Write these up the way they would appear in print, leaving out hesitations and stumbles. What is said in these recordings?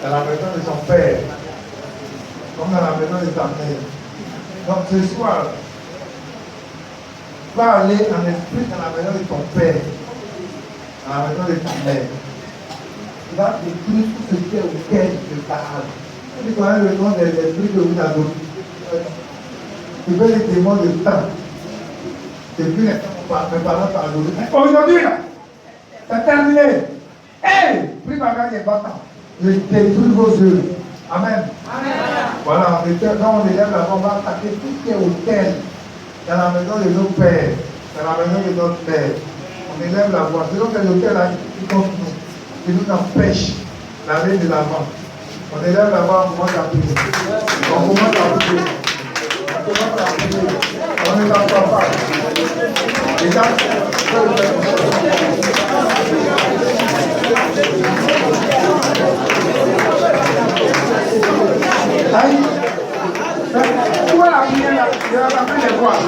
dans la maison de son père, comme dans la maison de ta mère. Donc ce soir, va aller en esprit dans la maison de ton père, dans la maison de ta mère. Tu vas détruire tout ce qui est auquel tu parles. Tu connais le nom des esprits que vous avez. Tu veux les démons de temps. Depuis les temps, mes parents t'ont adoré. Mais aujourd'hui, là, c'est terminé. Hey! Prie ma mère qui est battant. Je détruis vos yeux. Amen. Amen. Voilà, quand on élève la voix, on va attaquer tout ce qui est autel dans la maison de nos pères, dans la maison de notre mère. On élève la voix. C'est donc les autels là qui contre nous, qui nous empêchent d'aller de l'avant. On élève la voix, on commence à prier. On commence à prier. On commence à prier. On est dans papa. Et là, où est la prière là? Il va taper les voix.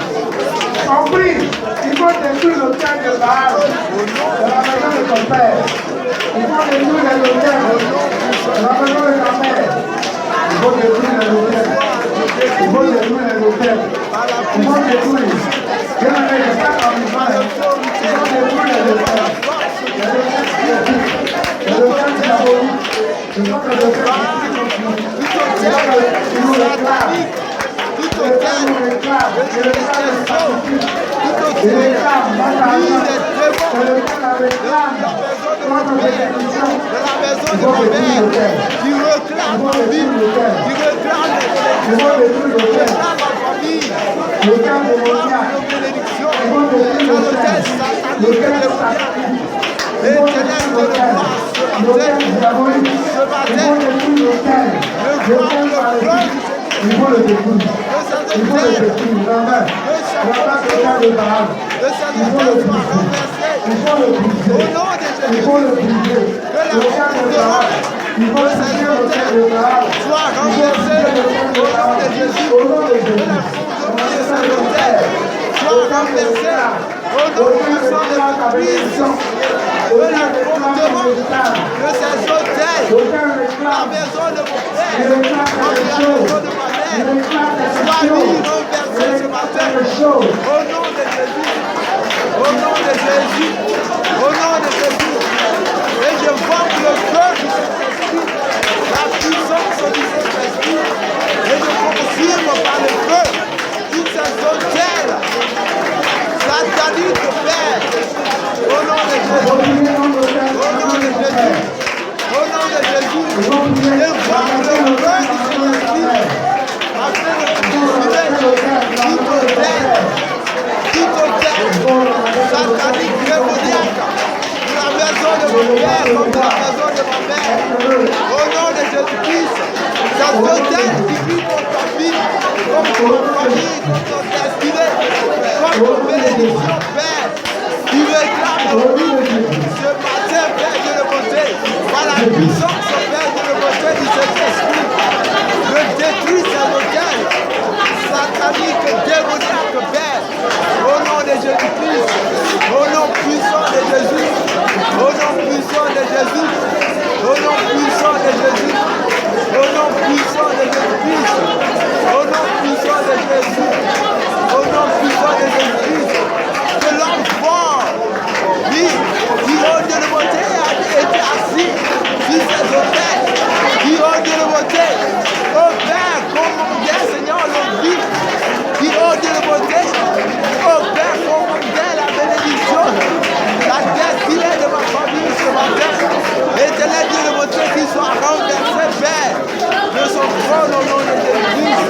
On prie. Il faut détruire l'autel de Baal de la maison de ton père. Il faut détruire les autels de la maison de ta mère. Il faut détruire les autels. Il faut détruire les autels. Il faut détruire. Bien aimé, je sais pas en vivant. Il faut détruire les autels. Les autels diaboliques. Je vois que les autels qui nous réclament. Tout autel, je réclame la il faut le détruire. Il faut le détruire. Amen. La place de Baal. Il faut le briser. Il faut le briser. Il faut le briser. Le cas de Baal. Il faut briser le cas de Baal. Il faut briser le cas de Baal. Au nom de Jésus. Au nom de Jésus. Au nom de Jésus. Au nom de bénédiction. Au nom de ces hôtels, la maison de mon père, la maison de ma mère, sois mis renversé ce matin, au nom de Jésus, au nom de Jésus, au nom de Jésus. Et je vois le feu du Saint-Esprit, la puissance du Saint-Esprit, et je confirme par le feu tous ces hôtels sataniques, Père, au nom de Jésus, au nom de Jésus, au nom de Jésus, et voir le feu du Saint-Esprit, afin de tuer tout hôtel satanique, démoniaque, la maison de mon père comme la maison de ma mère, au nom de Jésus-Christ, cet hôtel qui vit contre ta vie, comme ton famille, comme ton destinée, comme ton bénédiction, Père, tu réclames ce matin, Père de la beauté, par la puissance, Père de la beauté du Saint-Esprit, je détruis ces hôtels sataniques, démoniaques, Père, au nom de Jésus-Christ, au nom puissant de Jésus, au nom puissant de Jésus, au nom puissant de Jésus, au nom puissant de Jésus-Christ, au nom puissant de Jésus, au nom puissant de Jésus-Christ, que l'homme fort, lui, qui au Dieu de beauté a été assis sur ces hôtels, qui au Dieu de beauté, au Père, commandait, Seigneur, le vie, qui au Dieu de beauté, au Père, commandait la bénédiction, la destinée de ma famille ce matin, éternel Dieu de beauté, qui soit renversé, Père, de son trône au nom de Jésus-Christ,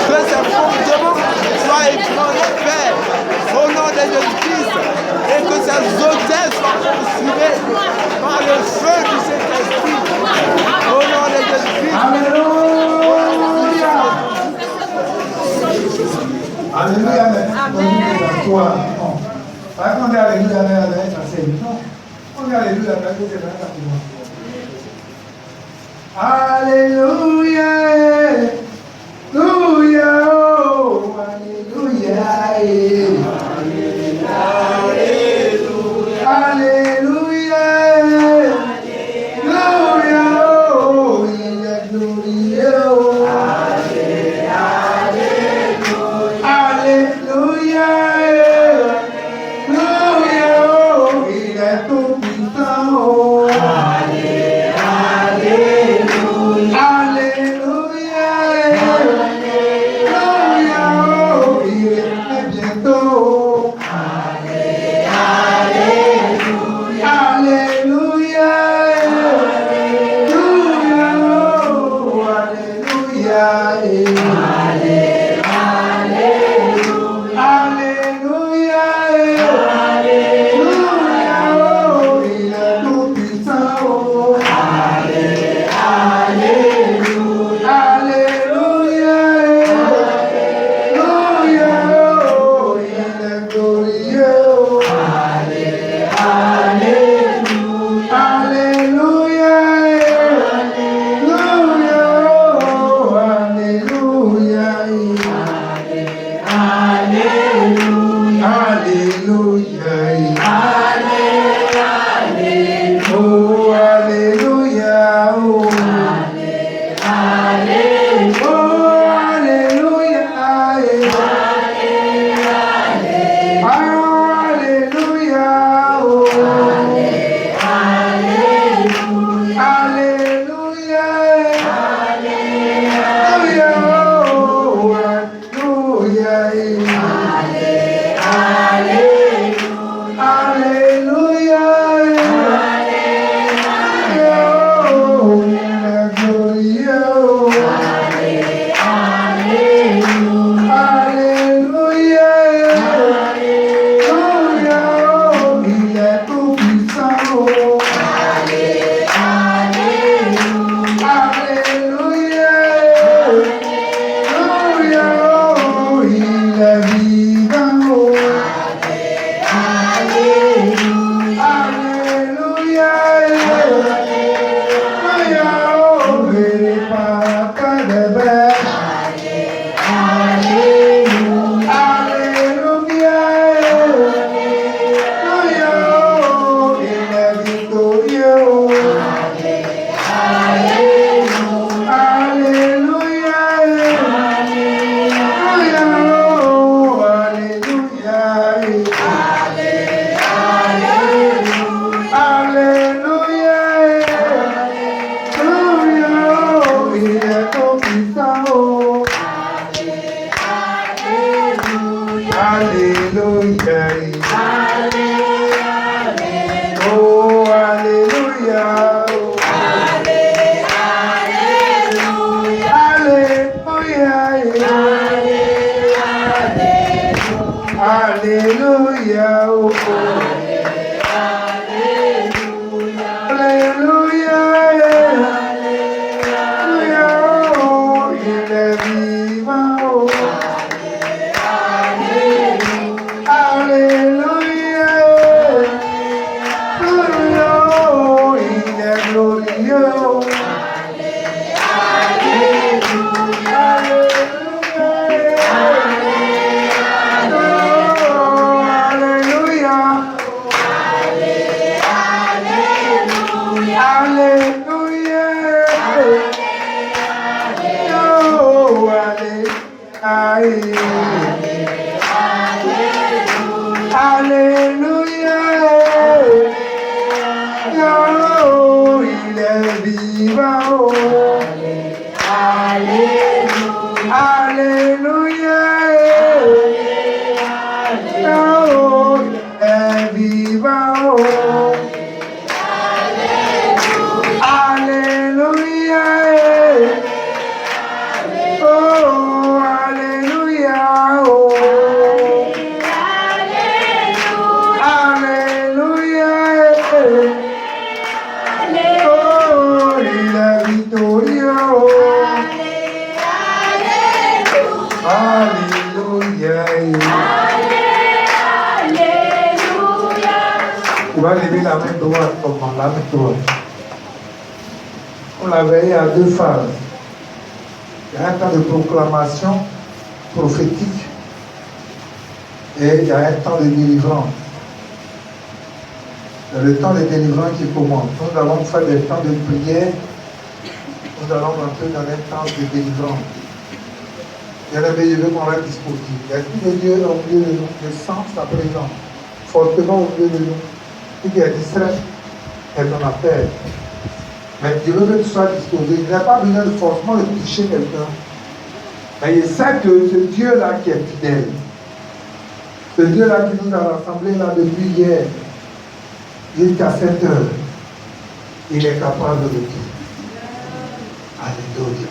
que ces fondements soient ébranlés, Père, au nom de Jésus-Christ, et que ces hôtels soient consumés par le feu du Saint-Esprit, au nom de Jésus-Christ. Alléluia. Alléluia. Amen. Par contre, on dit Alléluia, Amen, ça c'est non. On dit Alléluia, Amen, c'est vrai, ça Alléluia. Alléluia. Oh, Alléluia. Alléluia. Alléluia. Tu vas lever la main droite comment? La main droite. On l'a veillé à deux phases. Il y a un temps de proclamation prophétique et il y a un temps de délivrance. C'est le temps de délivrance qui commence. Nous allons faire des temps de prière. Nous allons rentrer dans un temps de délivrance. Il y a des veux qu'on reste dispositif. L'Esprit de Dieu au milieu de nous. Je sens sa présence fortement au milieu de nous. Si tu es distrait, c'est ton appel. Mais Dieu veut que tu sois disposé. Il n'a pas besoin de forcément de toucher quelqu'un. Mais il sait que ce Dieu-là qui est fidèle, ce Dieu-là qui nous a rassemblés là depuis hier, jusqu'à 7 heures, il est capable de tout. Alléluia.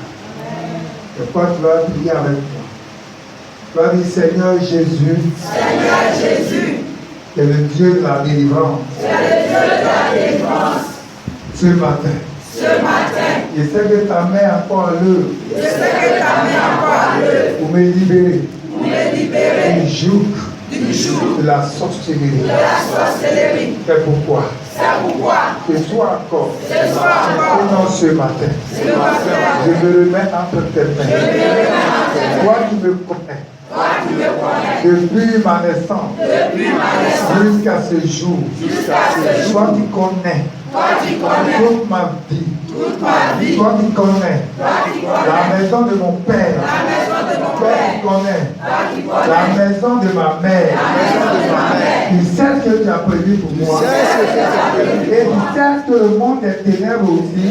Et quoi tu vas prier avec moi? Tu vas dire Seigneur Jésus. Seigneur Jésus. C'est le Dieu de la délivrance. C'est le Dieu de la délivrance. Ce matin. Ce matin. Je sais que ta main est encore à l'œuvre. Je sais que ta main est encore à l'œuvre. Pour me libérer. Pour me libérer. Du joug. Du joug. De la sorcellerie. De la sorcellerie. C'est pourquoi. C'est pourquoi. Ce soir encore. Ce soir encore. Non, ce matin. Ce matin. Je me remets entre tes mains. Je me remets entre tes mains. Toi qui me connais. Toi qui me connais. Depuis ma naissance. Depuis ma naissance. Jusqu'à ce jour. Jusqu'à ce jour. Toi qui connais. Toi qui connais. Toute ma vie. Toute ma vie. Toi qui connais. Toi qui connais. La maison de mon père. La maison de mon Toi qui connais la maison de ma mère. Tu sais ce que tu as prévu pour moi. Et tu sais que le monde des ténèbres aussi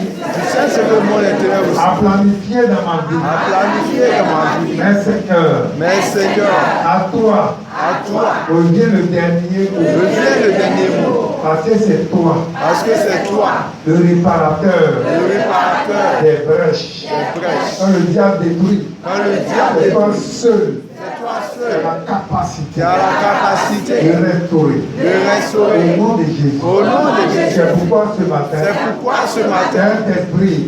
a planifié dans ma vie. Mais Seigneur, à toi revient le dernier mot. Parce que c'est toi le réparateur des brèches. Quand le diable détruit, c'est toi seul qui a la capacité de restaurer au nom de Jésus. C'est pourquoi ce matin, Saint-Esprit,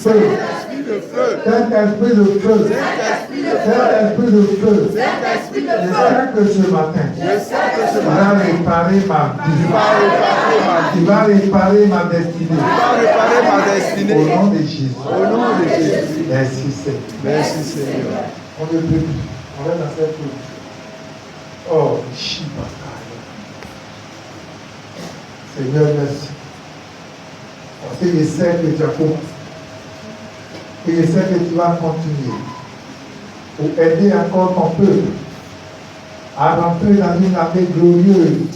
feu. Saint-Esprit de feu. Je sais que ce matin, tu vas réparer ma vie. Tu vas réparer ma destinée. Au nom de Jésus. Merci Seigneur. On ne peut plus. On est dans cette chose. Oh, Shibakaya. Seigneur, merci. Parce que je sais que tu as commencé. Et je sais que tu vas continuer pour aider encore ton peuple à rentrer dans une année glorieuse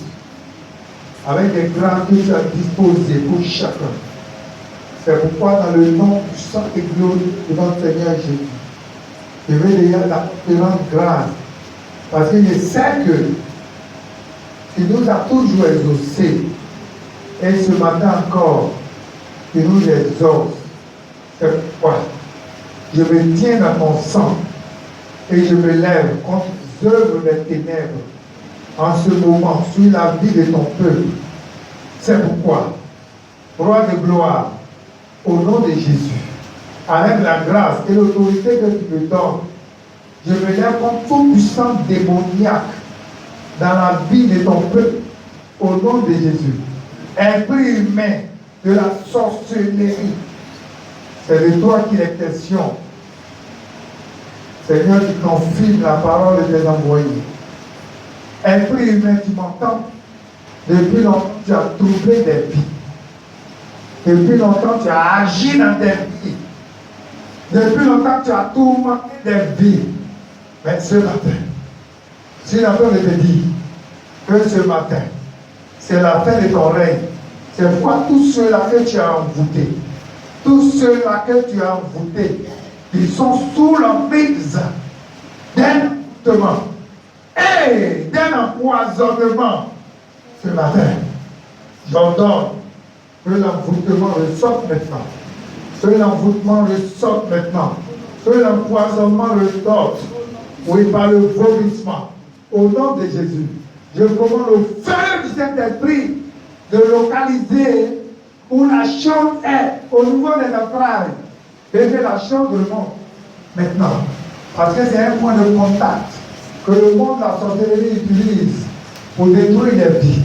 avec des grâces que tu as disposées pour chacun. C'est pourquoi dans le nom du sang et glorieux de notre Seigneur Jésus, je vais déjà te rendre grâce parce que je sais que tu nous as toujours exaucés et ce matin encore, tu nous exauces. C'est pourquoi je me tiens dans ton sang et je me lève contre les œuvres des ténèbres en ce moment sur la vie de ton peuple. C'est pourquoi, roi de gloire, au nom de Jésus, avec la grâce et l'autorité que tu me donnes, je me lève contre tout puissant démoniaque dans la vie de ton peuple, au nom de Jésus. Esprit humain de la sorcellerie, c'est de toi qu'il est question. Seigneur, tu confirmes la parole de tes envoyés. Esprit humain, tu m'entends? Depuis longtemps, tu as troublé des vies. Depuis longtemps, tu as agi dans des vies. Depuis longtemps, tu as tourmenté des vies. Mais ce matin, je suis en train de te dire que ce matin, c'est la fin de ton règne. C'est pourquoi tous ceux-là que tu as envoûtés, tous ceux-là que tu as envoûtés, ils sont sous l'emprise d'un envoûtement et d'un empoisonnement. Ce matin, j'ordonne que l'envoûtement ressorte maintenant. Que l'envoûtement ressorte maintenant. Que l'empoisonnement ressorte. Oui, par le vomissement. Au nom de Jésus, je commande au feu du Saint-Esprit de localiser où la chose est au niveau des entrailles. Et que la chose remonte maintenant. Parce que c'est un point de contact que le monde de la sorcellerie utilise pour détruire les vies.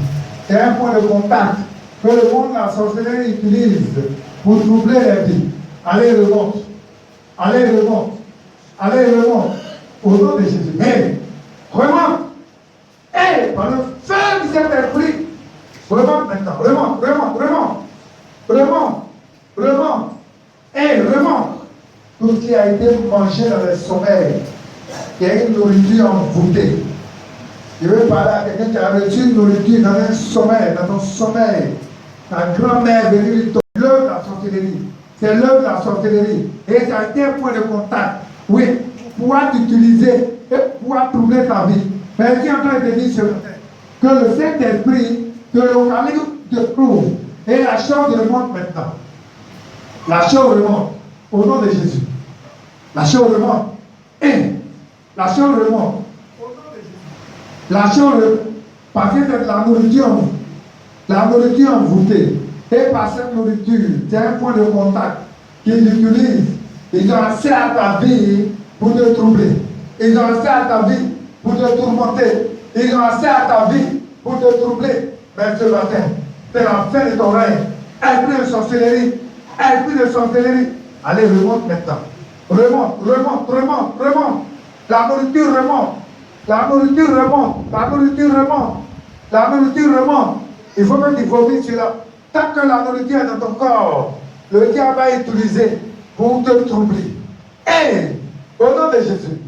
C'est un point de contact que le monde de la sorcellerie utilise pour troubler les vies. Allez, remonte. Allez, remonte. Allez, remonte. Au nom de Jésus. Hey, remonte. Hey, par le feu du Saint-Esprit. Remonte maintenant. Remonte, remonte, remonte. Remonte. Remonte. Hey, remonte. Tout ce qui a été mangé dans le sommeil, qui a une nourriture envoûtée. Je veux parler à quelqu'un qui a reçu une nourriture dans un sommeil, dans ton sommeil. Ta grand-mère est venue, l'œuvre de la sorcellerie. C'est l'œuvre de la sorcellerie. Et ça a été un point de contact. Oui, pour pouvoir t'utiliser et pour pouvoir troubler ta vie. Mais je suis en train de te dire ce matin que le Saint-Esprit te localise, te prouve. Et la chose remonte maintenant. La chose remonte. Au nom de Jésus. La chose remonte. Et la chose remonte. Au nom de Jésus. La chose remonte. Parce que c'est la nourriture envoûtée. Et par cette nourriture, c'est un point de contact qu'ils utilisent. Ils ont accès à ta vie pour te troubler. Ils ont accès à ta vie pour te tourmenter. Ils ont accès à ta vie pour te troubler. Mais ce matin, c'est la fin de ton règne. Esprit de sorcellerie. Esprit de sorcellerie. Allez, remonte maintenant. Remonte, remonte, remonte, remonte. La nourriture remonte. La nourriture remonte. La nourriture remonte. La nourriture remonte. Il faut que tu vomisses cela. Tant que la nourriture est dans ton corps, le diable va utiliser pour te troubler. Et Au nom de Jésus.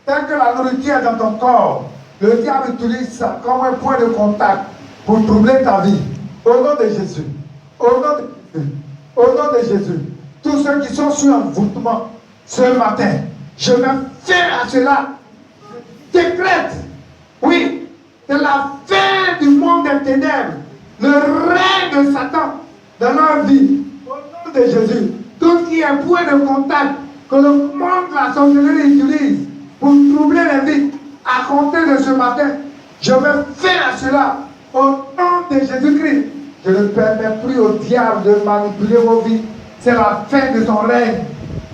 Tant que la nourriture est dans ton corps, le diable utilise ça comme un point de contact pour troubler ta vie. Au nom de Jésus. Au nom de Jésus. Au nom de Jésus. Tous ceux qui sont sur envoûtement ce matin, je vais faire à cela. Décrète, oui, de la fin du monde des ténèbres, le règne de Satan dans leur vie. Au nom de Jésus. Tout ce qui est point de contact que le monde de la sorcellerie utilise pour troubler les vies, à compter de ce matin, je vais faire à cela au nom de Jésus-Christ. Je ne permets plus au diable de manipuler vos vies. C'est la fin de son règne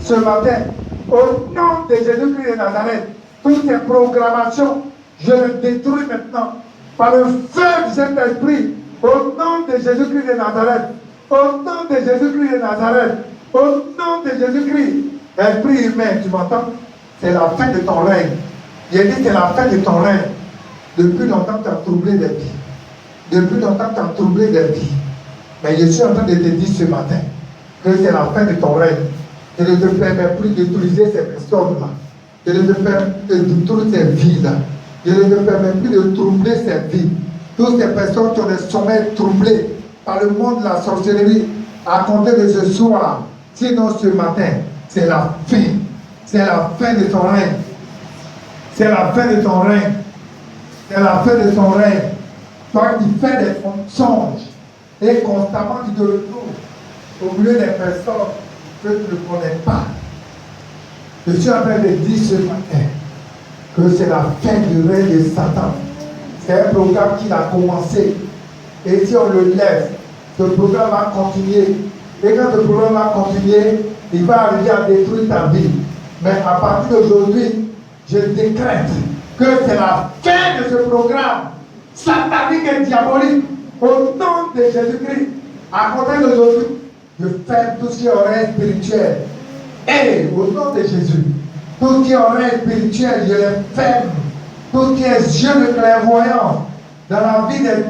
ce matin. Au nom de Jésus-Christ de Nazareth, toutes ces programmations, je les détruis maintenant par le feu du Saint-Esprit. Au nom de Jésus-Christ de Nazareth. Au nom de Jésus-Christ de Nazareth. Au nom de Jésus-Christ. Esprit humain, tu m'entends? C'est la fin de ton règne. Il a dit c'est la fin de ton règne. Depuis longtemps, tu as troublé des vies. Depuis longtemps, tu as troublé des vies. Mais je suis en train de te dire ce matin que c'est la fin de ton règne. Je ne te permets plus d'utiliser ces personnes-là. Je ne te permets plus de détruire ces vies-là. Je ne te permets plus de troubler ces vies. Toutes ces personnes qui ont des sommeils troublés par le monde de la sorcellerie, à compter de ce soir, sinon ce matin, c'est la fin. C'est la fin de ton règne. C'est la fin de ton règne. C'est la fin de ton règne. Toi qui fais des songes et constamment tu te retrouves au milieu des personnes que tu ne connais pas. Je suis en train de dire ce matin que c'est la fin du règne de Satan. C'est un programme qui a commencé. Et si on le laisse, ce programme va continuer. Et quand ce programme va continuer, il va arriver à détruire ta vie. Mais à partir d'aujourd'hui, je décrète que c'est la fin de ce programme satanique et diabolique. Au nom de Jésus-Christ, à compter d'aujourd'hui, je ferme tout ce qui est oreille spirituelle. Et au nom de Jésus, tout ce qui est oreille spirituelle, je les ferme. Tout ce qui est yeux de clairvoyance dans la vie des...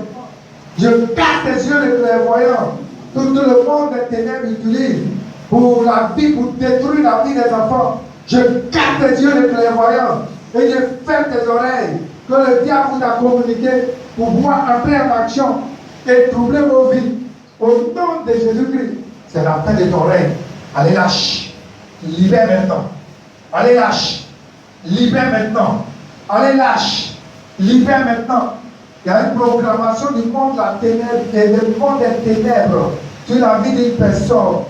Je casse les yeux de clairvoyance. Tout le monde des ténèbres utilise pour la vie, pour détruire la vie des enfants. Je casse les yeux de clairvoyance et je ferme tes oreilles que le diable vous a communiqué pour pouvoir entrer en action et troubler vos vies. Au nom de Jésus-Christ, c'est la fin de ton règne. Allez lâche, libère maintenant. Allez lâche, libère maintenant. Allez lâche, libère maintenant. Il y a une programmation du monde de la ténèbre et du monde des ténèbres sur la vie d'une personne.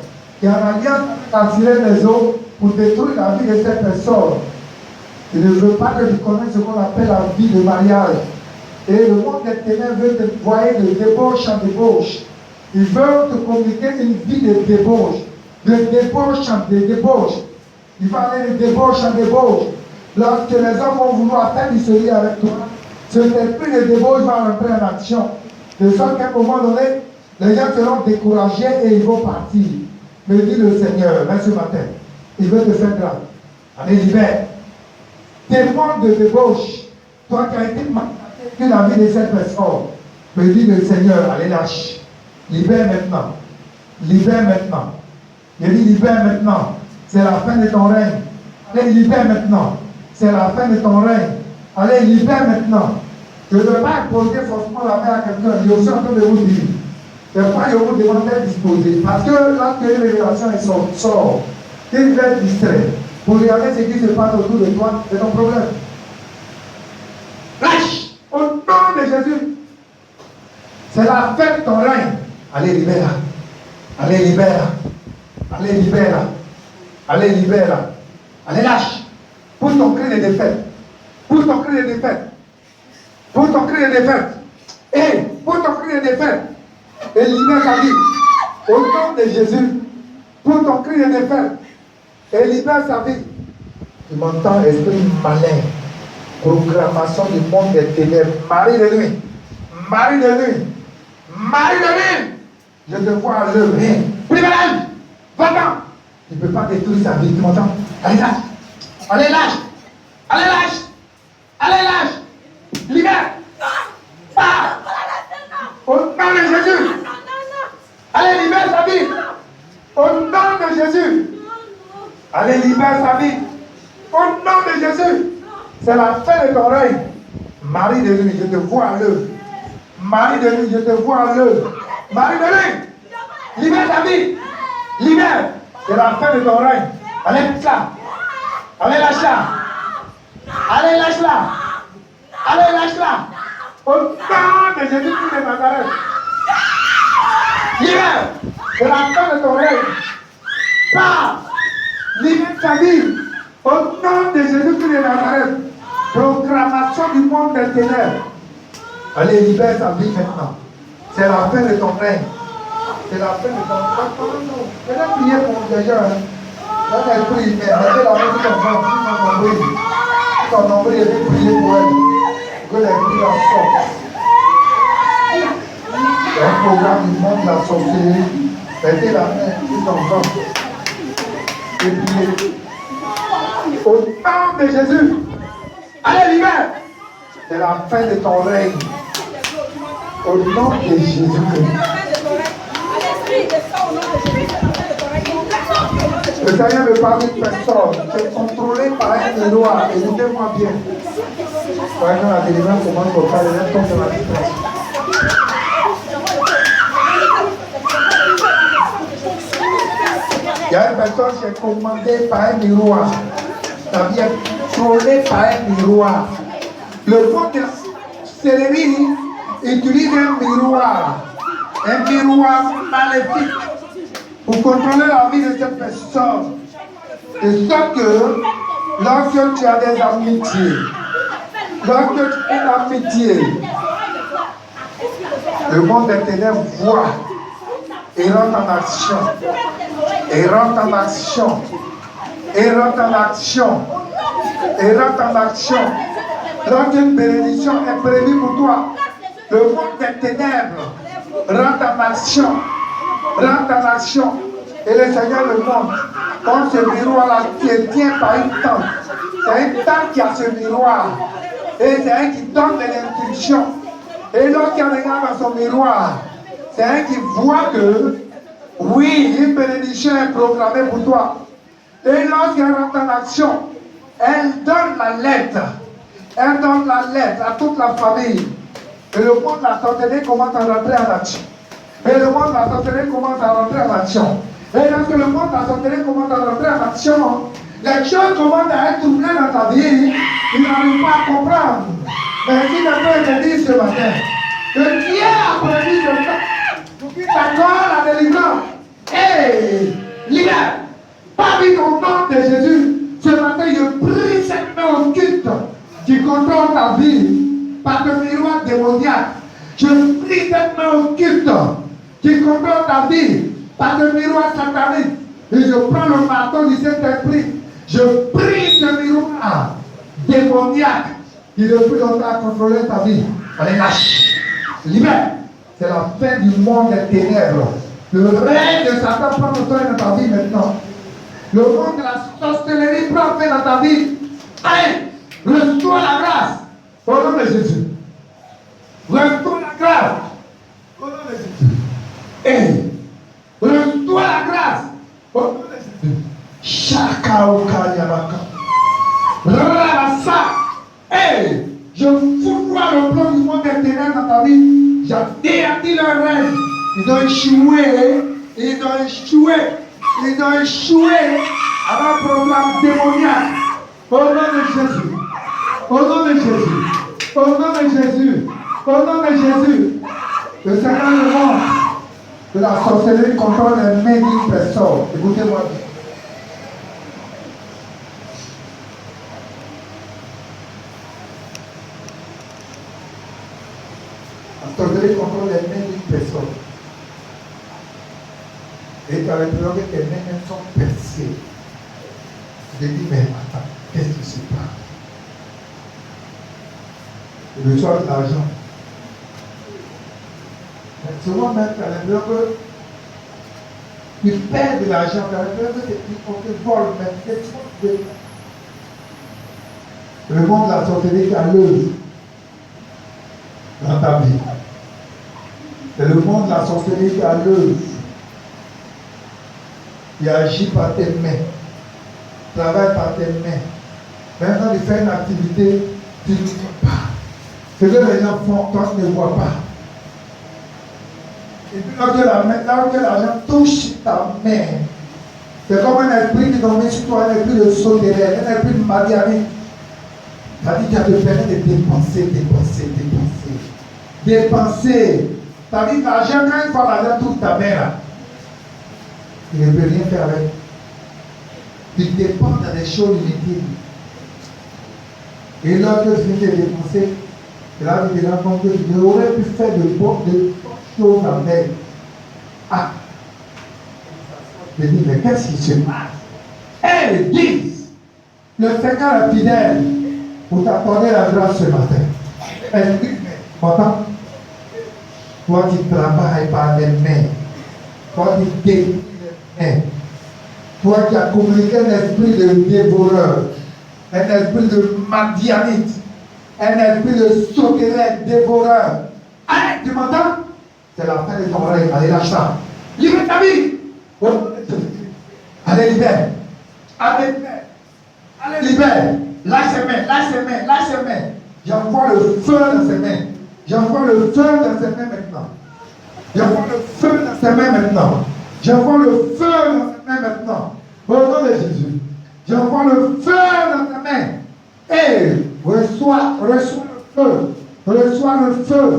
Il y a un alliance à tirer les eaux pour détruire la vie de cette personne. Je ne veux pas que tu connaisses ce qu'on appelle la vie de mariage. Et le monde des ténèbres veut te voyer de débauche en débauche. Ils veulent te communiquer une vie de débauche. De débauche en débauche. Il va aller de débauche en débauche. Lorsque les hommes vont vouloir faire du série avec toi, cet esprit de débauche va rentrer en action. De sorte qu'à un moment donné, les gens seront découragés et ils vont partir. Mais dit le Seigneur, là ce matin, il veut te faire grâce. Allez, libère. Témoin de débauche, toi qui as été maltraité dans la vie de cette personne, me dit le Seigneur, allez lâche. Libère maintenant. Libère maintenant. Il dit libère maintenant. C'est la fin de ton règne. Allez, libère maintenant. C'est la fin de ton règne. Allez, libère maintenant. Je ne veux pas poser forcément la main à quelqu'un. Je suis en train de vous dire. Et pourquoi je vous demande d'être disposé? Parce que lorsque une révélation sort, il va être distrait. Pour regarder ce qui se passe autour de toi, c'est ton problème. Lâche! Au nom de Jésus. C'est la fin de ton règne. Allez, libère-la. Allez, libère-la. Allez, libère-la. Allez, libère-la. Allez, lâche. Pour ton cri de défaite. Pour ton cri de défaite. Pour ton cri de défaite. Et pour ton cri de défaite. Et libère ta vie. Au nom de Jésus. Pour ton cri de défaite. Et libère sa vie. Tu m'entends, esprit malin. Programmation du monde des ténèbres. Mari de nuit. Mari de nuit. Mari de nuit. Je te vois à l'œuvre. Plus malin. Va-t'en. Tu ne peux pas détruire sa vie. Tu m'entends? Allez, lâche. Allez, lâche. Allez, lâche. Allez, lâche. Libère. Ah. Au nom de Jésus. Allez, libère sa vie. Au nom de Jésus. Allez, libère sa vie. Au nom de Jésus, c'est la fin de ton règne. Marie de nuit, je te vois à l'œuvre. Marie de nuit, je te vois à l'œuvre. Marie de nuit, libère ta vie. Libère. C'est la fin de ton règne. Allez, lâche-la. Allez, lâche-la. Allez, lâche-la. Allez, lâche-la. Au nom de Jésus-Christ de Nazareth. Libère. C'est la fin de ton règne. Pars. Libère ta vie. Au nom de Jésus-Christ de Nazareth. Proclamation du monde des ténèbres. Allez, libère ta vie maintenant. C'est la fin de ton règne. C'est la fin de ton règne. Je vais prier pour les gens. Quand elle prie, mais mettez la main sur ton ventre, sur ton nombril. Sur ton nombril, et puis priez pour elle. Que les cris la sortent. C'est un programme du monde de la sorcellerie. Mettez la main sur ton ventre. Et priez. Au nom de Jésus. Allez, libère. C'est la fin de ton règne. Au nom de Jésus-Christ. Le Seigneur ne parle d'une personne. C'est contrôlé par un miroir. Écoutez-moi bien. Quand la délivrance commence au cas de l'instant de la situation. Il y a une personne qui est commandée par un miroir. Ça vient contrôlée par un miroir. Le monde de la cérémonie utilise un miroir maléfique pour contrôler la vie de cette personne. De sorte que lorsque tu as des amitiés, lorsque tu es en amitié, le monde des ténèbres voit et rentre en action. Et rentre en action. Et rentre en action. Et rentre en action. Lorsqu'une bénédiction est prévue pour toi, le monde des ténèbres rentre en action. Rentre en action. Et le Seigneur le montre. Comme ce miroir-là qui est tient par une tente. C'est une tente qui a ce miroir. Et c'est un qui donne des instructions. Et lorsqu'il regarde dans son miroir, c'est un qui voit que, oui, une bénédiction est proclamée pour toi. Et lorsqu'elle rentre en action, elle donne la lettre. Elle donne la lettre à toute la famille. Et le monde de la sorcellerie commence à rentrer en action. Et le monde de la sorcellerie commence à rentrer en action. Et lorsque le monde de la sorcellerie commence à rentrer en action, les choses commencent à être troublées dans ta vie. Tu n'arrives pas à comprendre. Mais si je peux te dire ce matin, que Dieu a prévu ce temps pour qu'il t'accorde la délivrance. Hey, libère. Parmi ton nom de Jésus, ce matin, je prie cette main occulte qui contrôle ta vie par le miroir démoniaque. Je prie cette main occulte qui contrôle ta vie par le miroir satanique. Et je prends le marteau du Saint-Esprit. Je prie ce miroir démoniaque qui depuis longtemps a contrôlé ta vie. Allez, lâche. Libère. C'est la fin du monde des ténèbres. Le règne de Satan prend le temps dans ta vie maintenant. Le monde de la sorcellerie prend fin dans ta vie. Allez, reçois la grâce. Au nom de Jésus. Reçois la grâce. Au nom de Jésus. Et reçois la grâce. Au nom de Jésus. Chakaouka Yabaka. Rabassa. Et je fourvoie le plan du monde des ténèbres dans ta vie. J'ai déhati leur règne. Ils ont échoué. Ils ont échoué. Ils ont échoué à un programme démoniaque. Au nom de Jésus. Au nom de Jésus. Au nom de Jésus. Au nom de Jésus. Le Seigneur le montre que la sorcellerie contrôle les mains d'une personne. Écoutez-moi bien. La sorcellerie contrôle les mains d'une personne. Et tu as l'impression que tes mains sont percées. Je dis, mais attends, qu'est-ce qui se passe? Tu reçois de l'argent. Mais souvent même, tu as l'impression que tu perds de l'argent, tu as l'impression que tu te voles même. Le monde de la sorcellerie qui a l'œuvre dans ta vie. C'est le monde de la sorcellerie qui a l'œuvre. Il agit par tes mains, travaille par tes mains, Même quand tu fais une activité, tu ne vois pas. Ce que les gens font, toi tu ne vois pas. Et puis là que l'argent touche ta main, c'est comme un esprit qui tombe sur toi, un esprit de sauterelle, un esprit de madianite. Ça dit que tu te permet de dépenser. Ça dit que l'argent, quand une fois l'argent touche ta main là, tu ne peux rien faire avec. Tu dépends dans des choses inutiles. Et lorsque tu finis de dépenser, c'est là que tu te rends compte que tu aurais pu faire de bonnes choses avec. Ah! Je dis, mais qu'est-ce qui se passe? Elle dit, le Seigneur est fidèle pour t'accorder la grâce ce matin. Elle dit, m'entends? Toi qui travailles par les mains, toi qui détruis les mains, toi qui as communiqué un esprit de dévoreur, un esprit de madianite, un esprit de sauterelle, dévoreur. Allez, tu m'entends? C'est la fin de ton règne. Allez, lâche ça. Libère ta vie. Allez, libère. Allez, libère. Allez, libère. Lâche ses mains. J'envoie le feu dans ses mains. J'envoie le feu dans ses mains maintenant. Au nom de Jésus. J'envoie le feu dans ta main. Et reçois le feu. Reçois le feu.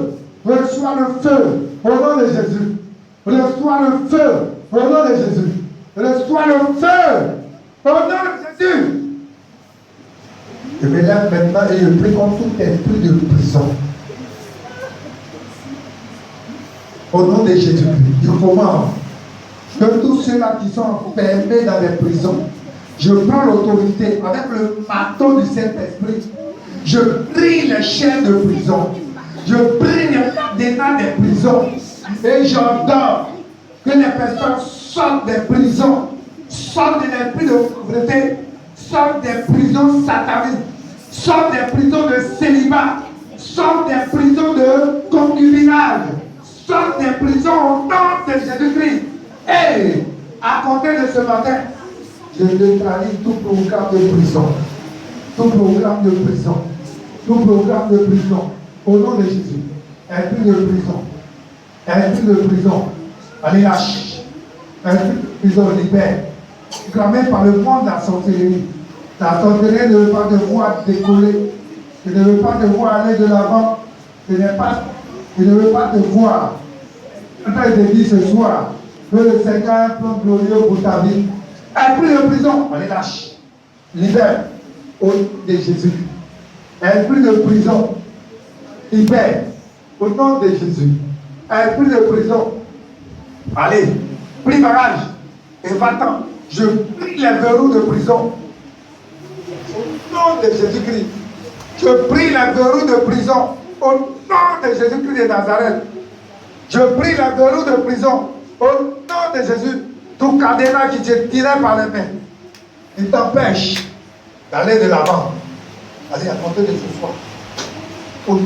Au nom de Jésus. Reçois le feu. Au nom de Jésus. Reçois le feu. Au nom de Jésus. Je me lève maintenant et je prie contre tout esprit de prison. Au nom de Jésus-Christ. Je commande que tous ceux-là qui sont enfermés dans les prisons, je prends l'autorité avec le marteau du Saint-Esprit. Je prie les chaînes de prison. Je prie les cadenas des prisons. Et j'ordonne que les personnes sortent des prisons, sortent de l'esprit de pauvreté, sortent des prisons sataniques, sortent des prisons de célibat, sortent des prisons de concubinage, sortent des prisons au nom de Jésus-Christ. Et à compter de ce matin, je neutralise tout programme de prison. Au nom de Jésus. Esprit de prison. Allez, lâche. Esprit de prison, libère. Clamé par le monde de la sorcellerie. La sorcellerie ne veut pas te voir décoller. Tu ne veux pas te voir aller de l'avant. Tu ne veux pas te voir. Je te dis ce soir que le Seigneur a un plan glorieux pour ta vie. Esprit de prison, allez, lâche. Libère. Au nom de Jésus. Esprit de prison. Libère. Au nom de Jésus. Esprit de prison. Allez, prie barrage. Et va-t'en. Je prie les verrous de prison. Au nom de Jésus-Christ. Je prie les verrous de prison. Au nom de Jésus-Christ de Nazareth. Je prie les verrous de prison. Au nom de Jésus. Tout cadenas qui te tirait par les mains. Il t'empêche d'aller de l'avant. Allez, à compter de ce soir. Au nom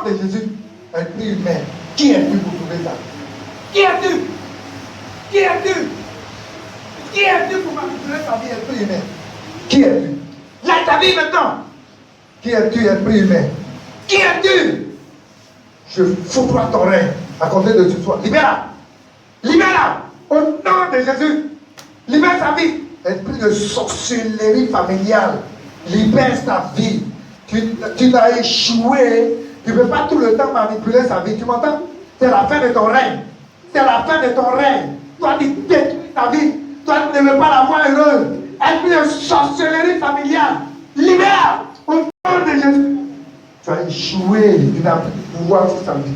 de Jésus. Esprit humain. Qui es-tu pour trouver ça? Qui es-tu? Qui es-tu pour manipuler ta vie, esprit humain? Qui es-tu? Lâche ta vie maintenant. Qui es-tu, esprit humain? Qui es-tu? Je foudroie ton règne à compter de ce soir. Libère-la. Libère-la. Au nom de Jésus. Libère sa vie. Esprit de sorcellerie familiale. Libère sa vie. Tu as échoué. Tu ne peux pas tout le temps manipuler sa vie. Tu m'entends? C'est la fin de ton règne. Toi, tu détruis ta vie. Toi, tu ne veux pas la voir heureuse. Esprit de sorcellerie familiale. Libère au nom de Jésus. Tu as échoué. Tu n'as plus de pouvoir sur ta vie.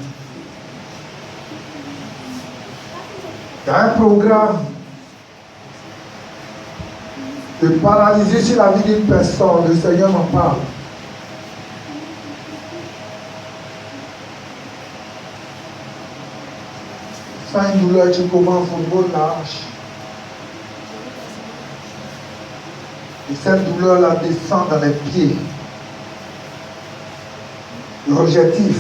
Il y a un programme de paralyser sur la vie d'une personne. Le Seigneur m'en parle. Sans une douleur, tu commences au football, lâche. Et cette douleur-là descend dans les pieds. L'objectif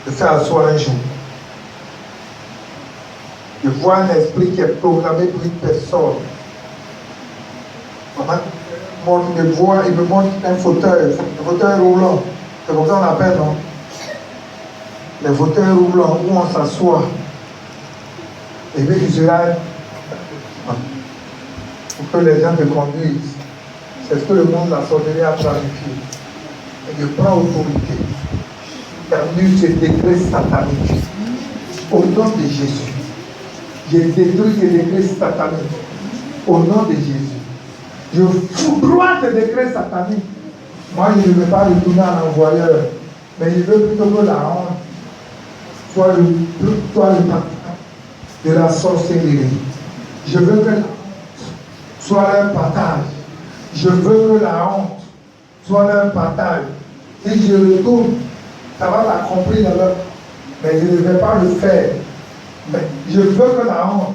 de faire asseoir un jour. Je vois un esprit qui est programmé pour une personne. Pendant me voit, il me montre un fauteuil roulant. C'est comme ça qu'on appelle, non? Les fauteuils roulants où on s'assoit. Et puis il sera pour que les gens te conduisent. C'est ce que le monde de la sorcellerie a planifié. Et je prends autorité. J'annule ces décrets sataniques. Au nom de Jésus. Je détruis ces décrets sataniques. Au nom de Jésus. Je foudroie ces décrets sataniques. Moi, je ne veux pas retourner en envoyeur. Mais je veux plutôt que la honte soit le partage de la sorcellerie. Je veux que la honte soit leur partage. Je veux que la honte soit leur partage. Si je retourne, ça va s'accomplir dans leur. Mais je ne vais pas le faire. Mais je veux que la honte,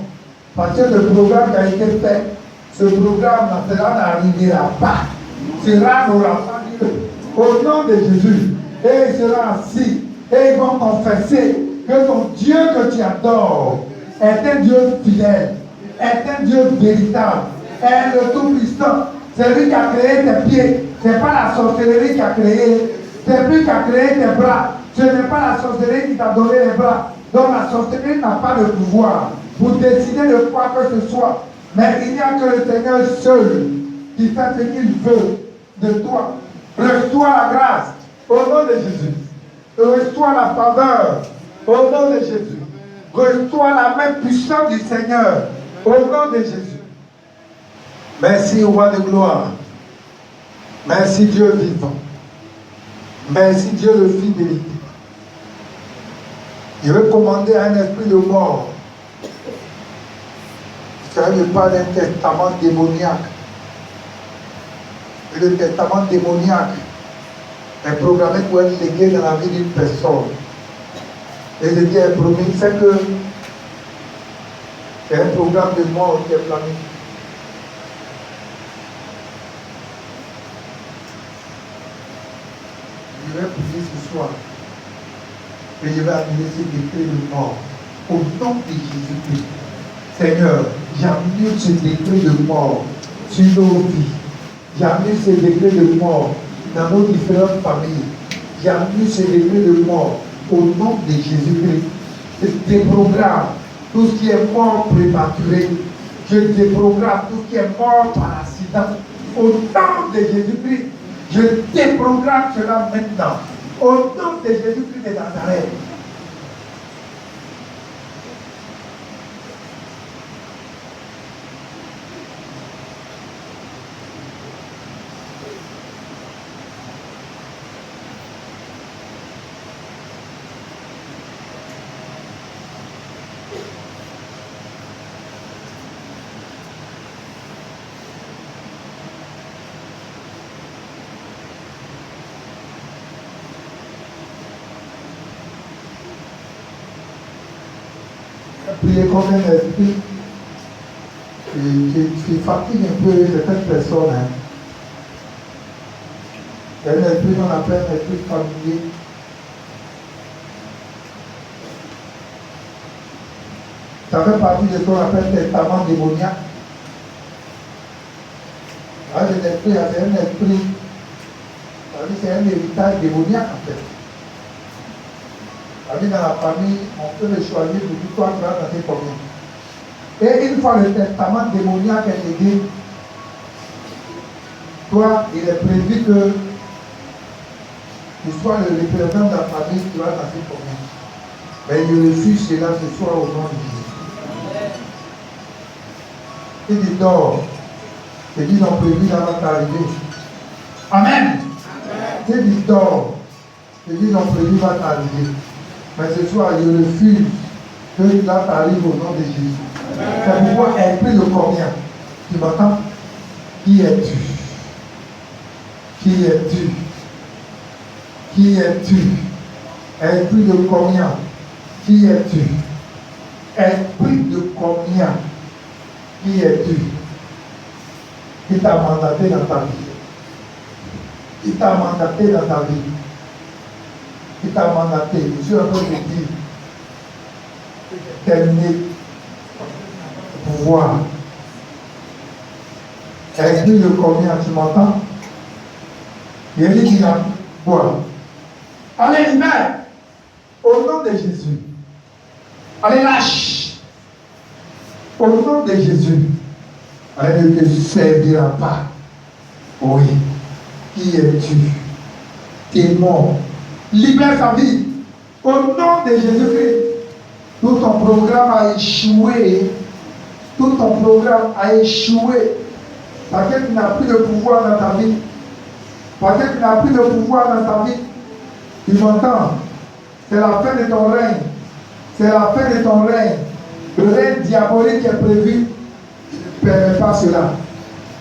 parce que le programme qui a été fait, ce programme, cela n'arrivera pas. Cela n'aura pas lieu. Au nom de Jésus. Et il sera assis. Et ils vont confesser que ton Dieu que tu adores est un Dieu fidèle, est un Dieu véritable, est le Tout-Puissant. C'est lui qui a créé tes pieds. Ce n'est pas la sorcellerie qui a créé. C'est lui qui a créé tes bras. Ce n'est pas la sorcellerie qui t'a donné les bras. Donc la sorcellerie n'a pas de pouvoir pour décider de quoi que ce soit. Mais il n'y a que le Seigneur seul qui fait ce qu'il veut de toi. Reçois la grâce au nom de Jésus. Reçois la faveur au nom de Jésus. Reçois la main puissante du Seigneur au nom de Jésus. Merci, roi de gloire. Merci, Dieu vivant. Merci, Dieu de fidélité. Je veux commander à un esprit de mort. Ça ne parle d'un testament démoniaque. Et le testament démoniaque est programmé pour être légué dans la vie d'une personne. Et ce qui est promis, c'est que c'est un programme de mort qui est planifié. Je vais prier ce soir. Et je vais annuler ces décrets de mort. Au nom de Jésus-Christ. Seigneur, j'annule ce décret de mort sur nos vies. J'annule ce décret de mort dans nos différentes familles. J'annule ce décret de mort au nom de Jésus-Christ. Je déprogramme tout ce qui est mort prématuré. Je déprogramme tout ce qui est mort par accident. Au nom de Jésus-Christ, je déprogramme cela maintenant. Au nom de Jésus-Christ de Nazareth. Prier comme un esprit qui fatigue un peu certaines personnes. Hein. Il y a un esprit qu'on appelle un esprit familier. Ça fait partie de ce qu'on appelle testament démoniaque. Là, c'est un esprit, c'est un héritage démoniaque en fait. Dans la famille, on peut le choisir pour dire toi tu vas passer combien. Et une fois le testament démoniaque est légué, toi, il est prévu que tu sois le représentant de la famille, tu vas passer combien. Mais je refuse cela ce soir au nom de Jésus. Si tu dors, ce qu'ils ont prévu là va t'arriver. Amen. Si tu dors, ce qu'ils ont prévu va t'arriver. Mais ce soir, je refuse que cela t'arrive au nom de Jésus. C'est pourquoi esprit de combien? Tu m'entends? Qui es-tu? Qui es-tu? Qui es-tu? Esprit de combien? Qui es-tu? Esprit de combien? Qui es-tu? Qui t'a mandaté dans ta vie? Qui t'a mandaté dans ta vie? Qui t'a mandaté? Je suis en train de dire, terminer le pouvoir. Esprit de combien, tu m'entends? Il dit quoi? Allez, libère. Au nom de Jésus. Allez, lâche. Au nom de Jésus. Elle ne te servira pas. Oui. Qui es-tu? Tu es mort. Libère ta vie. Au nom de Jésus-Christ. Tout ton programme a échoué. Tout ton programme a échoué. Parce que tu n'as plus de pouvoir dans ta vie. Parce que tu n'as plus de pouvoir dans ta vie. Tu m'entends? C'est la fin de ton règne. C'est la fin de ton règne. Le règne diabolique est prévu. Je ne permets pas cela.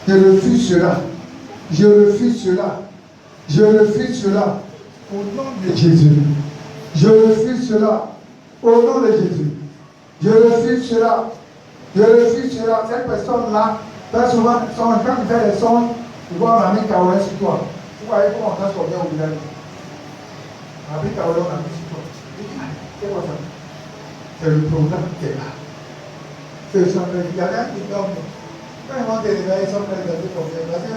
Je refuse cela. Je refuse cela. Je refuse cela. Au nom de Jésus. Je refuse cela. Au nom de Jésus. Je refuse cela. Je refuse cela. Cette personne-là, très souvent, quand il fait des sons, il va en amener Kaolin sur toi. Vous voyez comment on transporte bien au village. On a pris Kaolin, on a mis sur toi. C'est quoi ça? C'est le programme qui est là. C'est le champion. Il y a rien qui dorme. Quand ils vont te réveiller, ils sont prêts à te confirmer. Parce que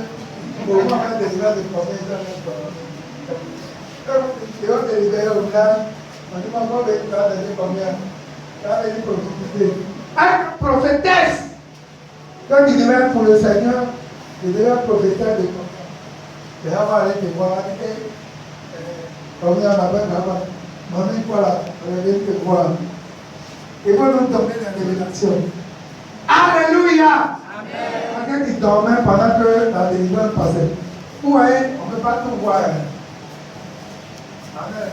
pour moi, quand ils vont te confirmer, ils sont prêts à te confirmer. Quand ils vont te réveiller au village, on dit, comment on va te dire combien? Quand il dit prophétiser. Ah, prophétesse! Quand il devait pour le Seigneur, il devait prophétiser de combien? Et on va aller te voir. Combien on appelle là-bas? On dit quoi là? On va aller te voir. Et vous nous donnez la révélation. Alléluia! Amen. Quelqu'un qui dormait pendant que la délivrance passait. Vous voyez, on ne peut pas tout voir. Amen. Amen.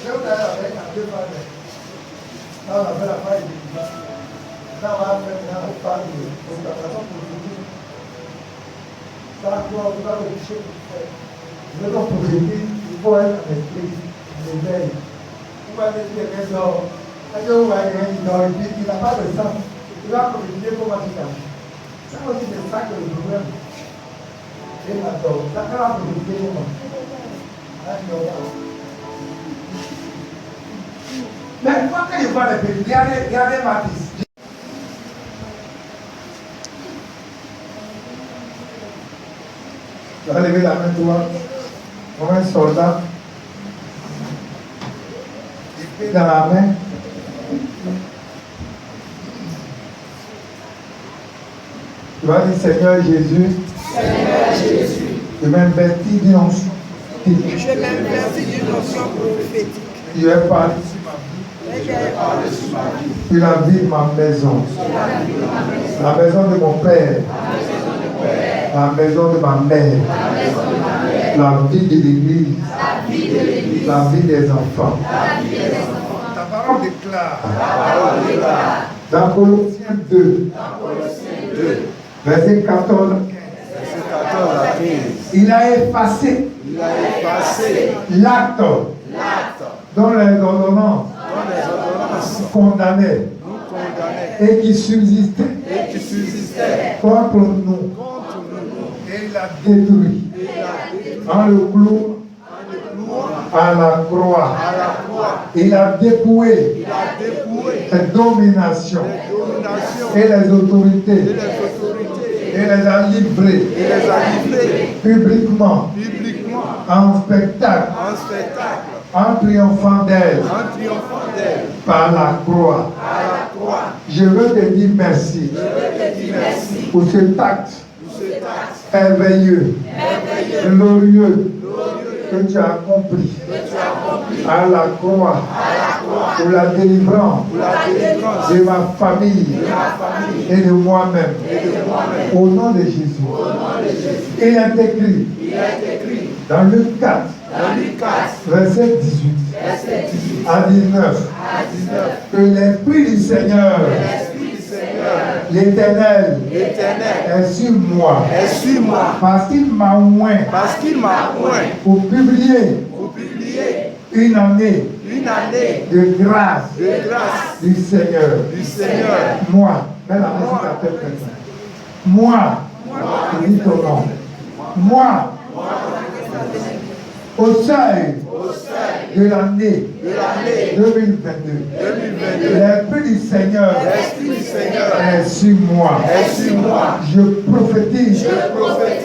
Je vous ai avec un deux fois. Là, on a fait la faille de délivrance. Là, on va faire une phase de constatation positive. Ça, on va le toucher pour faire. Je veux prophétiser, il faut être en esprit, en éveil. Vous voyez quelqu'un qui dort. Quand vous voyez quelqu'un qui dort, il n'a pas de sang. Il va prophétiser comment tu t'as. Ça aussi, c'est ça que le problème. Il adore. Ça va prophétiser comment. Mais moi, quand je vois les pays, regardez Matisse. Tu vas lever la main, toi, comme un soldat. Épée dans la main. Tu vas dire, Seigneur Jésus, je m'investis d'une onction prophétique. Tu es parti sur la vie de ma maison, la maison de mon père, la maison de ma mère, la vie de l'église, la vie des enfants. Ta parole déclare dans Colossiens 2, verset 14 à 15, il a effacé l'acte dont les ordonnances condamnaient et qui subsistait contre nous. Et il a détruit en le clou à la croix. Il a dépouillé les dominations et les autorités et les a livrés publiquement en spectacle en triomphant d'elle par la croix. Je veux te dire merci pour cet acte merveilleux, glorieux que tu as accompli à la croix pour la délivrance de ma famille et de moi-même. Au nom de Jésus. Il est écrit dans Luc 4, verset 18 à 19, que l'Esprit du Seigneur, l'Éternel, est sur moi, parce qu'il m'a oint pour publier une année de grâce du Seigneur. Moi, mets la musique à telle personne. Moi, je dis ton nom. Moi, au seuil de l'année 2022. L'Esprit du Seigneur est sur moi. Je prophétise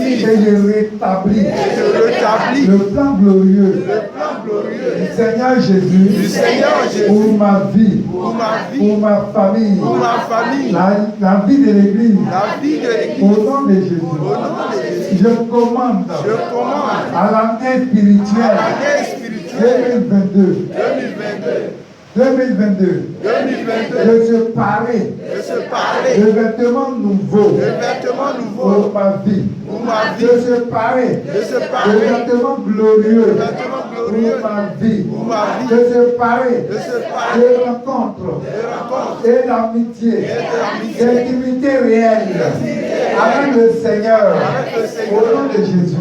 et je rétablis le plan glorieux du Seigneur Jésus pour ma vie, pour ma famille, la vie de l'Église. Au nom de Jésus, je commande à l'année spirituelle 2022, de se parer de vêtements nouveaux pour ma vie, de se parer de vêtements glorieux pour ma vie, de se parer de rencontres et d'amitié, d'intimité réelle avec le Seigneur, au nom de Jésus,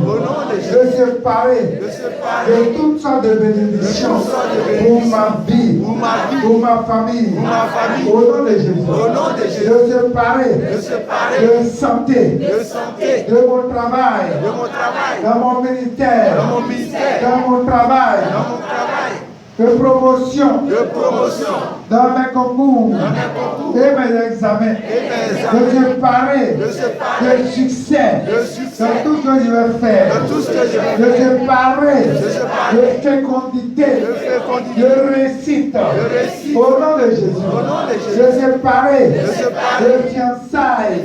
de se parer de toutes sortes de bénédictions pour ma vie, pour ma famille, au nom de Jésus, de se parer de santé, de mon travail, dans mon ministère, dans mon travail, de promotion, dans mes concours et mes examens, de se parer de succès dans tout ce que je vais faire, de se parer de fécondité, de réussite, au nom de Jésus, de se parer de fiançailles,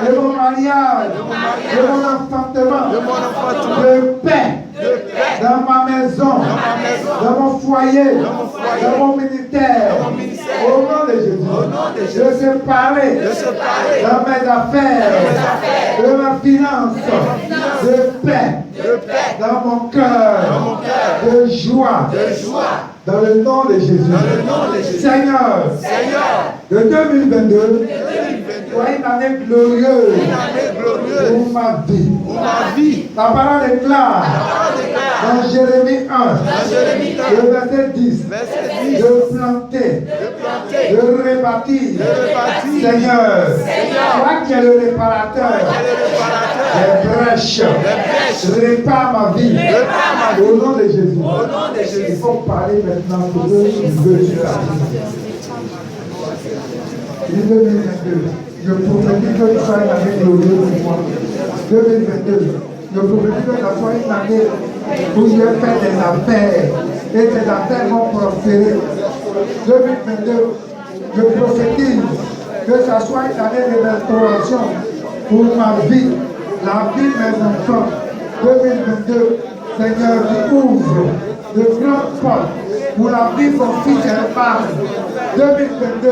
de mon mariage, de mon enfantement, de paix dans ma maison, dans mon foyer, dans mon ministère, au nom de Jésus, de se parer dans mes affaires, de ma finance, de paix dans mon cœur, de joie, dans le nom de Jésus. Seigneur, de 2022, soit une année glorieuse pour ma vie. La parole déclare dans Jérémie 1, le verset 10, de planter, de rebâtir. Seigneur, toi qui es le réparateur des brèches, répare ma vie au nom de Jésus. Il faut parler maintenant pour eux qui veulent la vie. 2022, je prophétise que ce soit une année glorieuse pour moi. 2022, je prophétise que ce soit une année où je vais faire des affaires et ces affaires vont prospérer. 2022, je prophétise que ce soit une année de restauration pour ma vie, la vie de mes enfants. 2022, Seigneur, tu ouvres de grandes portes pour la vie de mon fils et de femme. 2022,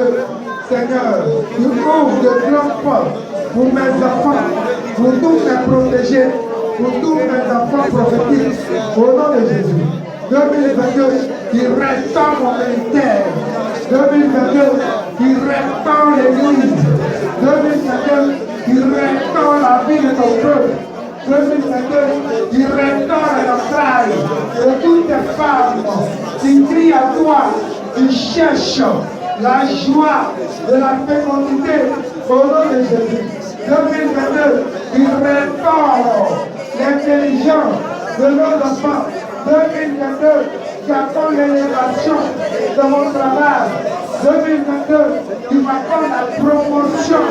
Seigneur, tu ouvres de grandes portes pour mes enfants, pour tous mes protégés, pour tous mes enfants prophétiques, au nom de Jésus. 2022, qui restaure mon ministère. 2022, qui restaure l'Église. 2022, qui restaure la vie de ton peuple. 2022, qui restaure l'entraille de toutes les femmes qui crient à toi, qui cherchent la joie de la fécondité au nom de Jésus. 2022, qui restaure l'intelligence de nos enfants. 2022, qui accorde l'élévation de mon travail. 2022, qui m'accorde la promotion,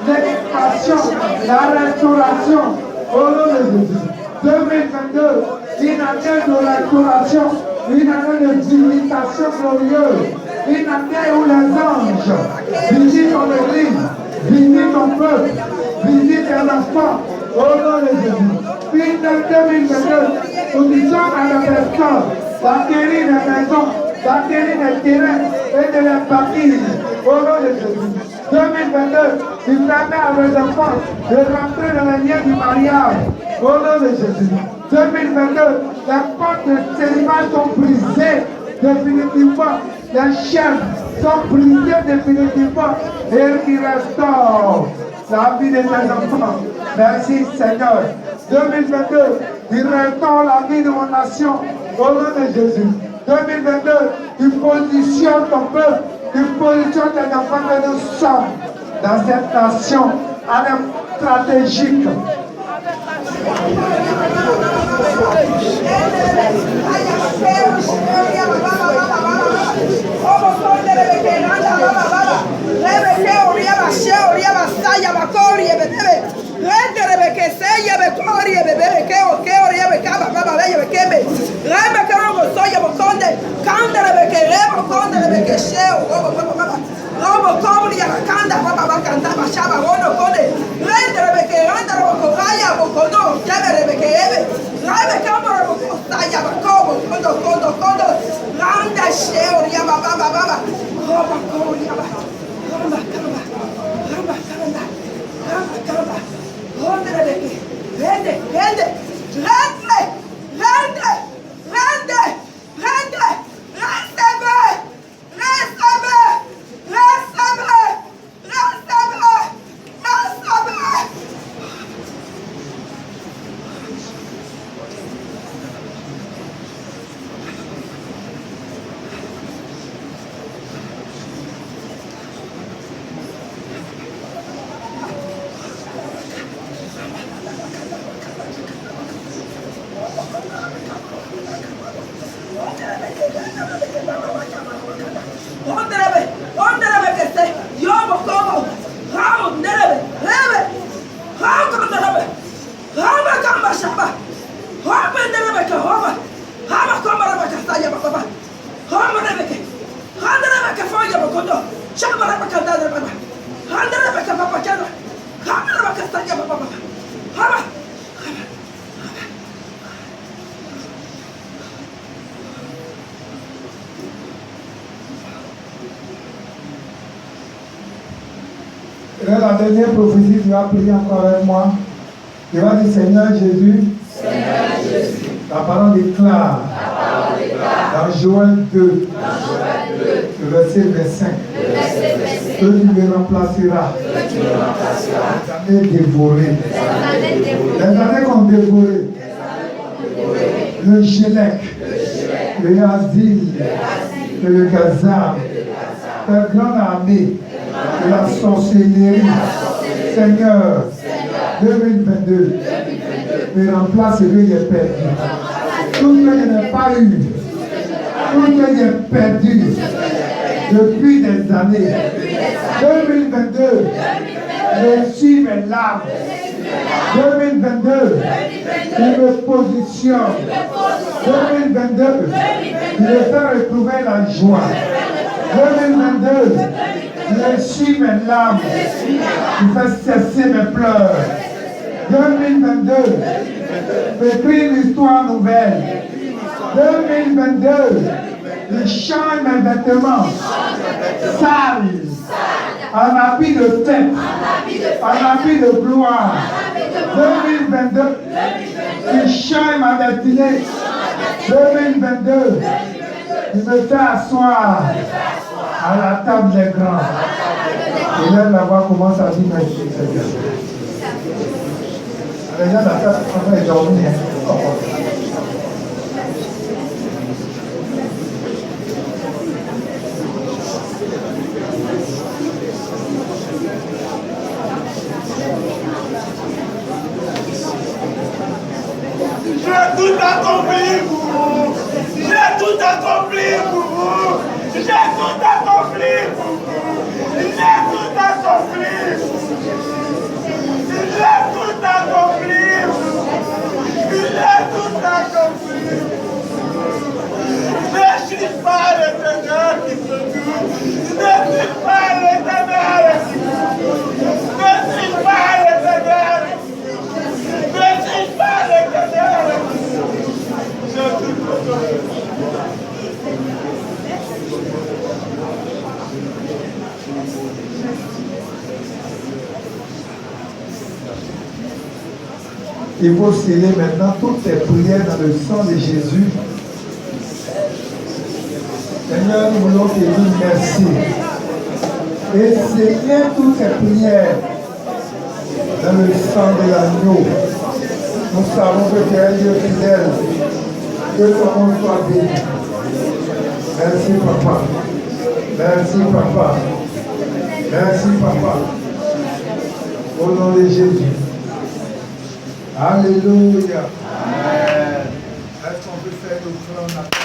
l'expansion, la restauration au nom de Jésus. 2022, une année de restauration, une année de visitation glorieuse, une année où les anges visitent ton église, visitent ton peuple, visitent tes enfants au nom de Jésus. Une année 2022 où nous sommes à la personne d'acquérir des maisons, d'acquérir des terrains et de les bâtir au nom de Jésus. 2022, il permet à mes enfants de rentrer dans les liens du mariage au nom de Jésus. 2022, les portes de célibat sont brisées définitivement. Les chaînes sont brisées définitivement et qui restaure la vie de tes enfants. Merci Seigneur. 2022, il restaure la vie de mon nation au nom de Jésus. 2022, il positionne ton peuple, il positionne tes enfants que nous sommes dans cette nation à l'air stratégique. La dernière prophétie, tu vas prier encore avec moi. Tu vas dire Seigneur Jésus, la parole déclare, dans Joël 2, le verset 25, que tu me remplaceras les années dévorées, les années qu'on dévoré, le Gélec, le Yazil, le Gazam, la grande armée, de la sorcellerie. Seigneur, 2022, me remplace ce que j'ai perdu. Tout ce que je n'ai pas eu, tout ce que j'ai perdu depuis des années. 2022, je suis mes larmes. 2022, je me positionne. 2022, je vais faire retrouver la joie. 2022, je suis mes larmes, je fais cesser mes pleurs. 2022, j'écris une histoire nouvelle. 2022, je change mes vêtements sales, en habit de tête, en habit de gloire. 2022, je change ma destinée. 2022, je me fais asseoir à la table des grands. Et là, là-bas, commence à dire merci, Seigneur. Les gens, la table, on va dormir. J'ai tout accompli pour vous. J'ai tout accompli pour vous. J'ai tout accompli pour vous. J'ai tout accompli. J'ai tout accompli. J'ai tout accompli. Ne suis pas l'Éternel qui se doute. Ne suis pas l'Éternel qui se doute. Ne suis pas l'Éternel. Ne suis pas l'Éternel. J'ai tout accompli. Il faut sceller maintenant toutes tes prières dans le sang de Jésus. Seigneur, nous voulons te dire merci. Et sceller toutes tes prières dans le sang de l'agneau. Nous savons que tu es un Dieu fidèle. Que ton nom soit béni. Merci, Papa. Merci, Papa. Merci, Papa. Au nom de Jésus. Alléluia. Amen. on attend